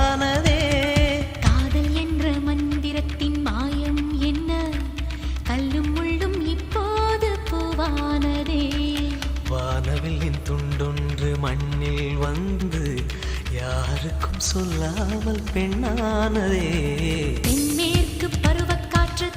உண்டானதே. காதல் என்ற மந்திரத்தின் மாயம் என்ன, கல்லும் முள்ளும் இப்போது பூவானதே. வானவில்லின் துண்டொன்று மண்ணில் வந்து யாருக்கும் சொல்லாமல் பெண்ணானதே. தென்மேற்கு பருவக்காற்று